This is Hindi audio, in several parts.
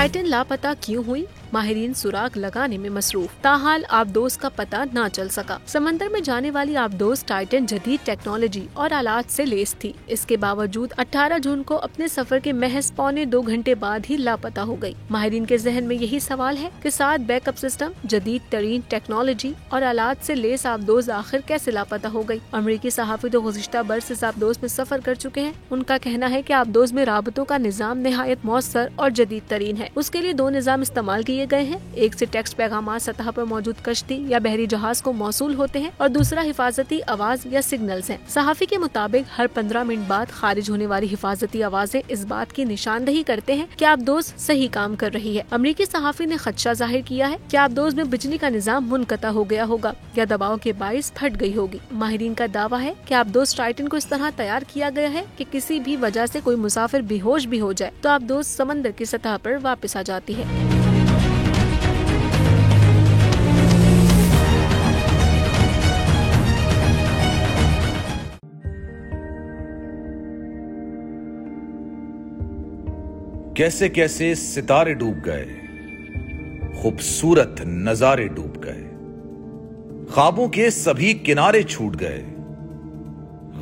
टाइटन लापता क्यों हुई? माहिरीन सुराग लगाने में मसरूफ, ताहाल आबदोज का पता न चल सका। समंदर में जाने वाली आबदोज टाइटन जदीद टेक्नोलॉजी और आलात से लैस थी। इसके बावजूद 18 जून को अपने सफर के महज 1.25 घंटे बाद ही लापता हो गई। माहिरीन के जहन में यही सवाल है कि 7 बैकअप सिस्टम, जदीद तरीन टेक्नोलॉजी और आलात से लैस आबदोज आखिर कैसे लापता हो गई। अमरीकी सहाफी तो गुज़िश्ता बरस इस आबदोज में सफर कर चुके हैं। उनका कहना है कि आबदोज में राबतों का निजाम निहायत मौसर और जदीद तरीन है। उसके लिए 2 निजाम इस्तेमाल किए गए हैं। एक से टेक्स्ट पैगाम सतह पर मौजूद कश्ती या बहरी जहाज को मौसूल होते हैं और दूसरा हिफाजती आवाज या सिग्नल्स हैं। सहाफी के मुताबिक हर 15 मिनट बाद खारिज होने वाली हिफाजती आवाजें इस बात की निशानदही करते हैं कि आबदोज सही काम कर रही है। अमरीकी सहाफी ने खदशा जाहिर किया है कि आबदोज में बिजली का निजाम मुनक़ता हो गया होगा या दबाव के बाइस फट गई होगी। माहिरीन का दावा है कि आबदोज टाइटन को इस तरह तैयार किया गया है कि किसी भी वजह से कोई मुसाफिर बेहोश भी हो जाए तो आबदोज समंदर की सतह पर वापस आ जाती है। कैसे कैसे सितारे डूब गए, खूबसूरत नजारे डूब गए, ख्वाबों के सभी किनारे छूट गए,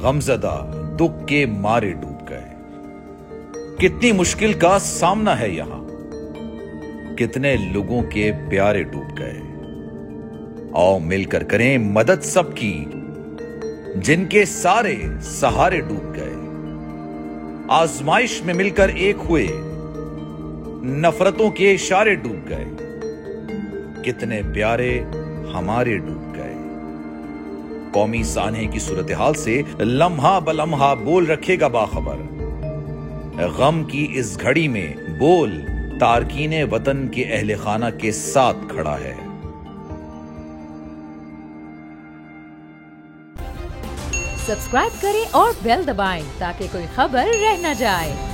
गमजदा दुख के मारे डूब गए। कितनी मुश्किल का सामना है यहां, कितने लोगों के प्यारे डूब गए। आओ मिलकर करें मदद सबकी, जिनके सारे सहारे डूब गए। आजमाइश में मिलकर एक हुए, नफरतों के इशारे डूब गए। कितने प्यारे हमारे डूब गए। कौमी सानहे की सूरत हाल से लम्हा बलम्हा बोल रखेगा बाखबर। गम की इस घड़ी में बोल तारकीने वतन के अहले खाना के साथ खड़ा है। सब्सक्राइब करें और बेल दबाएं ताकि कोई खबर रह न जाए।